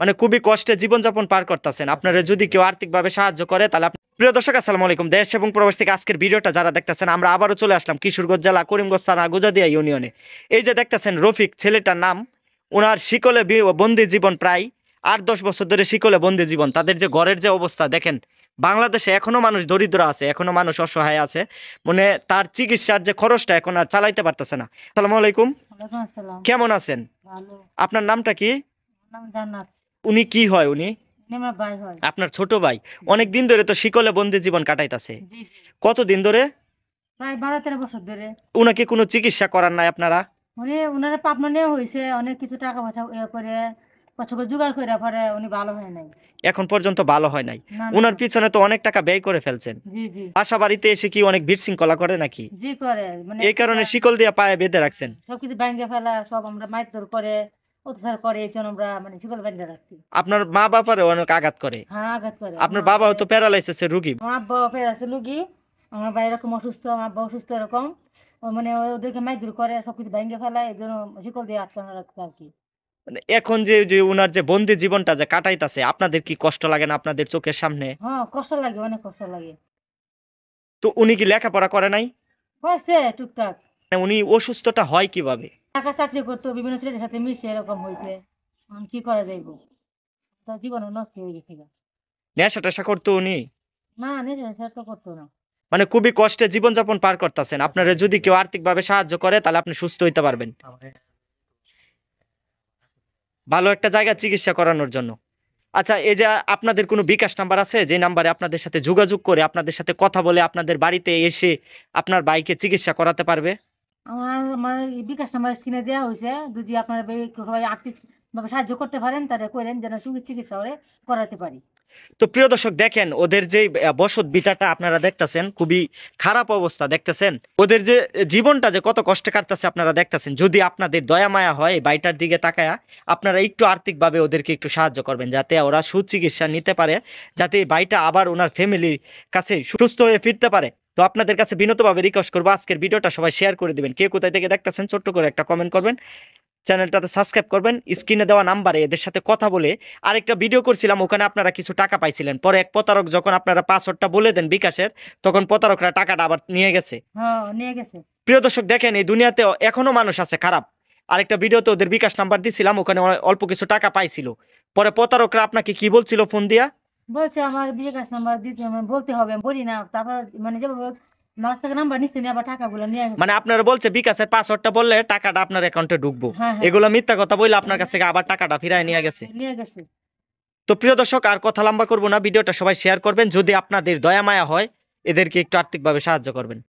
মানে খুবই কষ্টে জীবনযাপন পার করতেছেন। আপনারা যদি কেউ আর্থিকভাবে সাহায্য করে তাহলে প্রিয় দর্শক আসসালামু আলাইকুম। দেশ এবং প্রবাস থেকে আজকের ভিডিওটা যারা দেখতেছেন, আমরা আবারও চলে আসলাম কিশোরগঞ্জ জেলা করিমগঞ্জ থানা গুজাদিয়া ইউনিয়নে। এই যে দেখতেছেন রফিক ছেলেটার নাম, ওনার শিকলে বন্দি জীবন, প্রায় 8-10 বছর ধরে শিকলে বন্দি জীবন। তাদের যে ঘরের যে অবস্থা দেখেন, বাংলাদেশে এখনো মানুষ দরিদ্র আছে, এখনো মানুষ অসহায় আছে, মানে তার চিকিৎসার যে খরচটা এখন আর চালাইতে পারতেছে না। আসসালামু আলাইকুম। ওয়ালাইকুম আসসালাম। কেমন আছেন? ভালো। আপনার নামটা কি? নাম জান্নাত। উনি কি হয়? উনি আমার ভাই হয়। আপনার ছোট ভাই। অনেক দিন ধরে তো শিকলে বন্দি জীবন কাটাইতাছে। জি জি। কতদিন ধরে? প্রায় 12-13 বছর ধরে। উনাকে কোনো চিকিৎসা করার নাই আপনারা? উনারা পাবনা নিয়ে হয়েছে, অনেক কিছু টাকা পয়সা করে কষ্ট করে জোগাড় করে পরে উনি ভালো হয় নাই। এখন পর্যন্ত ভালো হয় নাই? না না। উনার পিছনে তো অনেক টাকা ব্যয় করে ফেলছেন। জি জি। বাসা বাড়িতে এসে কি অনেক বিশৃঙ্খলা করে নাকি? জি করে, মানে এই কারণে শিকল দিয়ে পায়ে বেঁধে রাখছেন? সবকিছু ভাঙ্গে ফেলা, সব আমরা মারধর করে অত্যাচার করে, এই জন্য আমরা মানে শিকল বেঁধে রাখছি। আপনার মা বাবারে অনেক আঘাত করে? হ্যাঁ, আঘাত করে। আপনার বাবাও তো প্যারালাইসিসের রোগী। আমার আব্বা ফের আছে লুগি, আমার ভাই এরকম অসুস্থ, আমার আব্বা অসুস্থ এরকম। মানে ওদেরকে মারধর করে, সবকিছু ভাঙ্গে ফেলায়, এই জন্য শিকল দিয়ে আটকানো রাখছে আর কি। মানে এখন যে যে উনার যে বন্দি জীবনটা যে কাটাইতাছে, আপনাদের কি কষ্ট লাগে না আপনাদের চোখের সামনে? হ্যাঁ, কষ্ট লাগে, অনেক কষ্ট লাগে। তো উনি কি লেখাপড়া করে নাই? করছে টুকটাক। মানে উনি অসুস্থটা হয় কিভাবে? টাকা চাকরি করতো, বিভিন্ন ছেলেদের সাথে মিশে এরকম হয়েছে। এখন কি করা যাইব? তার জীবন নষ্ট হয়ে গেছে গা। নেশা টেশা করতো উনি? না, নিজে সে তো করতো না। মানে খুবই কষ্টে জীবনযাপন পার করতেছেন। আপনারা যদি কেউ আর্থিকভাবে সাহায্য করে তাহলে আপনি সুস্থ হইতে পারবেন, ভালো একটা জায়গায় চিকিৎসা করানোর জন্য। আচ্ছা, এই যে আপনাদের কোনো বিকাশ নাম্বার আছে যে নাম্বারে আপনাদের সাথে যোগাযোগ করে আপনাদের সাথে কথা বলে আপনাদের বাড়িতে এসে আপনার ভাইকে চিকিৎসা করাতে পারবে? আমার আমার এই বিকাশ নাম্বার স্ক্রিনে দেওয়া হয়েছে। যদি আপনারা সবাই আর্থিক ভাবে সাহায্য করতে পারেন তাহলে করেন, যেন চিকিৎসা করে করাতে পারি। তো প্রিয় দর্শক দেখেন, ওদের যে বসত ভিটাটা আপনারা দেখতেছেন, খুবই খারাপ অবস্থা দেখতেছেন। ওদের যে জীবনটা যে কত কষ্টে কাটতেছে আপনারা দেখতেছেন। যদি আপনাদের দয়া মায়া হয়, বাড়িটার দিকে তাকায়া আপনারা একটু আর্থিকভাবে ওদেরকে একটু সাহায্য করবেন, যাতে ওরা সুচিকিৎসা নিতে পারে, যাতে এই বাড়িটা আবার ওনার ফ্যামিলির কাছে সুস্থ হয়ে ফিরতে পারে। তো আপনাদের কাছে বিনীতভাবে রিকোয়েস্ট করবো, আজকের ভিডিওটা সবাই শেয়ার করে দিবেন। কে কোথায় থেকে দেখতেছেন ছোট্ট করে একটা কমেন্ট করবেন, চ্যানেলটাতে সাবস্ক্রাইব করবেন। স্ক্রিনে দেওয়া নাম্বারে এদের সাথে কথা বলে আরেকটা ভিডিও করছিলাম, ওখানে আপনারা কিছু টাকা পাইছিলেন। পরে এক প্রতারক যখন আপনারা পাসওয়ার্ডটা বলে দেন বিকাশের, তখন প্রতারকরা টাকাটা আবার নিয়ে গেছে। হ্যাঁ, নিয়ে গেছে। প্রিয় দর্শক দেখেন, এই দুনিয়াতে এখনো মানুষ আছে খারাপ। আরেকটা ভিডিওতে ওদের বিকাশ নাম্বার দিছিলাম, ওখানে অল্প কিছু টাকা পাইছিল। পরে প্রতারকরা আপনাকে কি বলছিল ফোন দিয়া? বলছে আমার বিকাশ নাম্বার দিতে, মানে বলতে হবে, আমি বলি না। তারপর মানে যেভাবে মাস থেকে নাম্বার নিচ্ছে, নিয়ে আবার টাকাগুলো নিয়ে গেছে। মানে আপনারা বলছে বিকাশের পাসওয়ার্ডটা বললে টাকাটা আপনার অ্যাকাউন্টে ঢুকবো, হ্যাঁ হ্যাঁ, এগুলো মিথ্যা কথা বলে আপনার কাছ থেকে আবার টাকাটা ফিরায় নিয়ে গেছে। নিয়ে গেছে। তো প্রিয় দর্শক, আর কথা লম্বা করবো না, ভিডিওটা সবাই শেয়ার করবেন। যদি আপনাদের দয়া মায়া হয়, এদেরকে একটু আর্থিকভাবে সাহায্য করবেন।